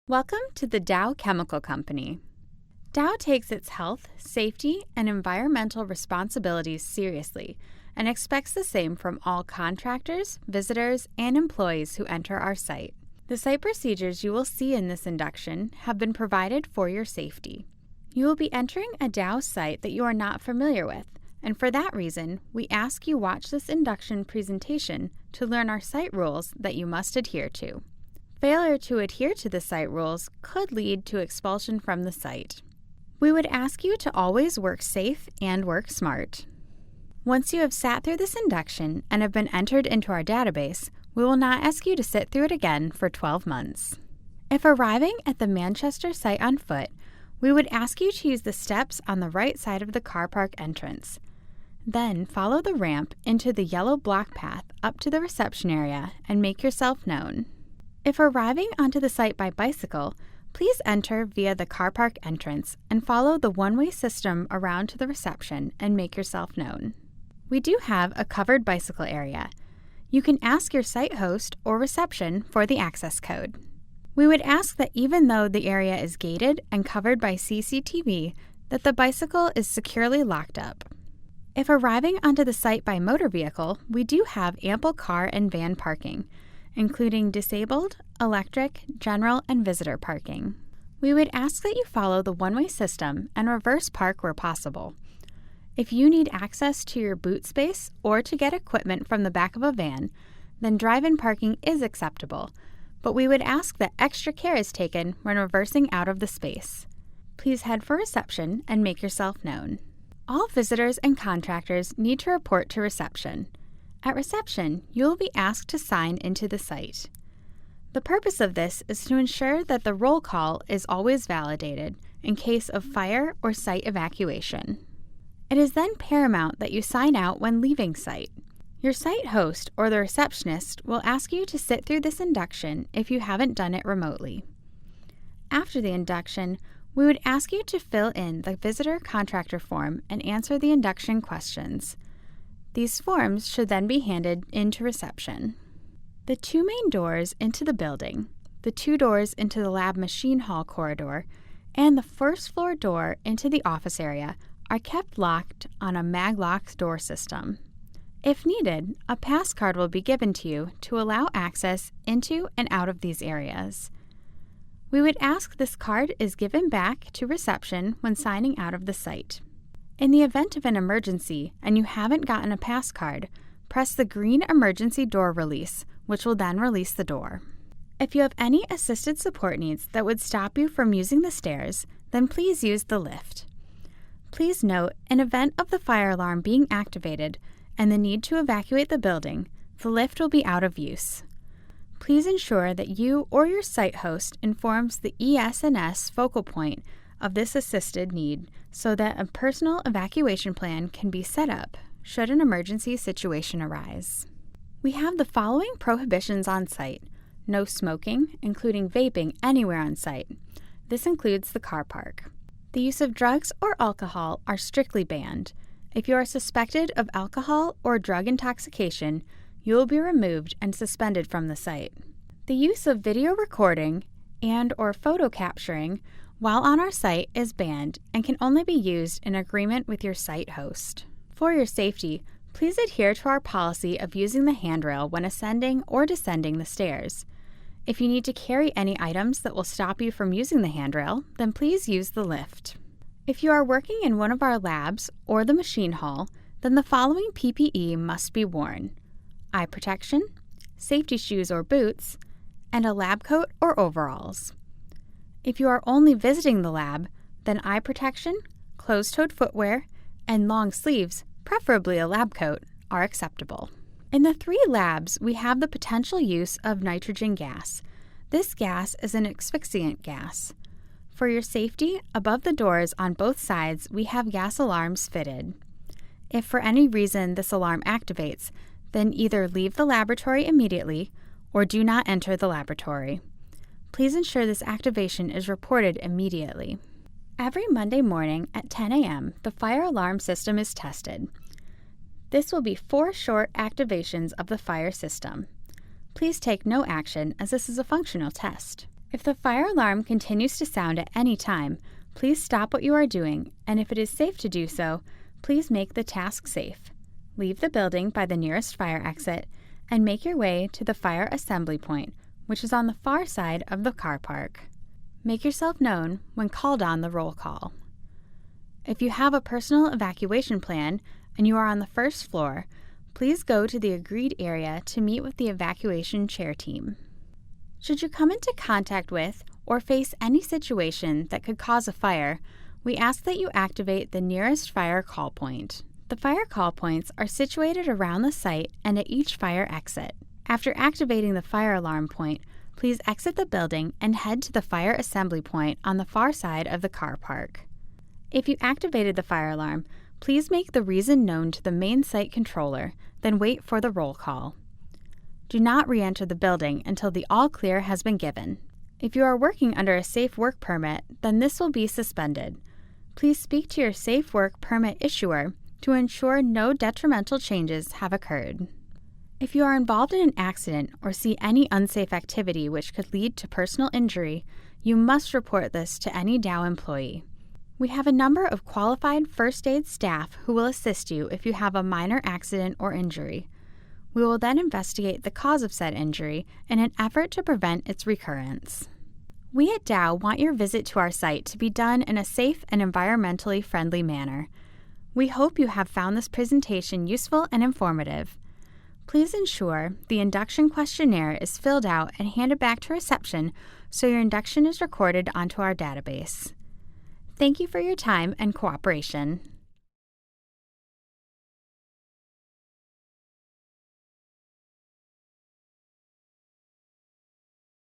Welcome to the Dow Chemical Company. Dow takes its health, safety, and environmental responsibilities seriously and expects the same from all contractors, visitors, and employees who enter our site. The site procedures you will see in this induction have been provided for your safety. You will be entering a Dow site that you are not familiar with, and for that reason, we ask you watch this induction presentation to learn our site rules that you must adhere to. Failure to adhere to the site rules could lead to expulsion from the site. We would ask you to always work safe and work smart. Once you have sat through this induction and have been entered into our database, we will not ask you to sit through it again for 12 months. If arriving at the Manchester site on foot, we would ask you to use the steps on the right side of the car park entrance. Then follow the ramp into the yellow block path up to the reception area and make yourself known. If arriving onto the site by bicycle, please enter via the car park entrance and follow the one-way system around to the reception and make yourself known. We do have a covered bicycle area. You can ask your site host or reception for the access code. We would ask that even though the area is gated and covered by CCTV, that the bicycle is securely locked up. If arriving onto the site by motor vehicle, we do have ample car and van parking, including disabled, electric, general, and visitor parking. We would ask that you follow the one-way system and reverse park where possible. If you need access to your boot space or to get equipment from the back of a van, then drive-in parking is acceptable, but we would ask that extra care is taken when reversing out of the space. Please head for reception and make yourself known. All visitors and contractors need to report to reception. At reception, you will be asked to sign into the site. The purpose of this is to ensure that the roll call is always validated in case of fire or site evacuation. It is then paramount that you sign out when leaving site. Your site host or the receptionist will ask you to sit through this induction if you haven't done it remotely. After the induction, we would ask you to fill in the visitor contractor form and answer the induction questions. These forms should then be handed into reception. The two main doors into the building, the two doors into the lab machine hall corridor, and the first floor door into the office area are kept locked on a mag-lock door system. If needed, a pass card will be given to you to allow access into and out of these areas. We would ask this card is given back to reception when signing out of the site. In the event of an emergency and you haven't gotten a pass card, press the green emergency door release, which will then release the door. If you have any assisted support needs that would stop you from using the stairs, then please use the lift. Please note, in event of the fire alarm being activated and the need to evacuate the building, the lift will be out of use. Please ensure that you or your site host informs the ES&S focal point of this assisted need so that a personal evacuation plan can be set up should an emergency situation arise. We have the following prohibitions on site: no smoking, including vaping, anywhere on site. This includes the car park. The use of drugs or alcohol are strictly banned. If you are suspected of alcohol or drug intoxication, you will be removed and suspended from the site. The use of video recording and/or photo capturing while on our site is banned and can only be used in agreement with your site host. For your safety, please adhere to our policy of using the handrail when ascending or descending the stairs. If you need to carry any items that will stop you from using the handrail, then please use the lift. If you are working in one of our labs or the machine hall, then the following PPE must be worn: eye protection, safety shoes or boots, and a lab coat or overalls. If you are only visiting the lab, then eye protection, closed-toed footwear, and long sleeves, preferably a lab coat, are acceptable. In the 3 labs, we have the potential use of nitrogen gas. This gas is an asphyxiant gas. For your safety, above the doors on both sides, we have gas alarms fitted. If for any reason this alarm activates, then either leave the laboratory immediately or do not enter the laboratory. Please ensure this activation is reported immediately. Every Monday morning at 10 a.m., the fire alarm system is tested. This will be 4 short activations of the fire system. Please take no action as this is a functional test. If the fire alarm continues to sound at any time, please stop what you are doing, and if it is safe to do so, please make the task safe. Leave the building by the nearest fire exit and make your way to the fire assembly point, which is on the far side of the car park. Make yourself known when called on the roll call. If you have a personal evacuation plan and you are on the first floor, please go to the agreed area to meet with the evacuation chair team. Should you come into contact with or face any situation that could cause a fire, we ask that you activate the nearest fire call point. The fire call points are situated around the site and at each fire exit. After activating the fire alarm point, please exit the building and head to the fire assembly point on the far side of the car park. If you activated the fire alarm, please make the reason known to the main site controller, then wait for the roll call. Do not re-enter the building until the all clear has been given. If you are working under a safe work permit, then this will be suspended. Please speak to your safe work permit issuer to ensure no detrimental changes have occurred. If you are involved in an accident or see any unsafe activity which could lead to personal injury, you must report this to any Dow employee. We have a number of qualified first aid staff who will assist you if you have a minor accident or injury. We will then investigate the cause of said injury in an effort to prevent its recurrence. We at Dow want your visit to our site to be done in a safe and environmentally friendly manner. We hope you have found this presentation useful and informative. Please ensure the induction questionnaire is filled out and handed back to reception so your induction is recorded onto our database. Thank you for your time and cooperation.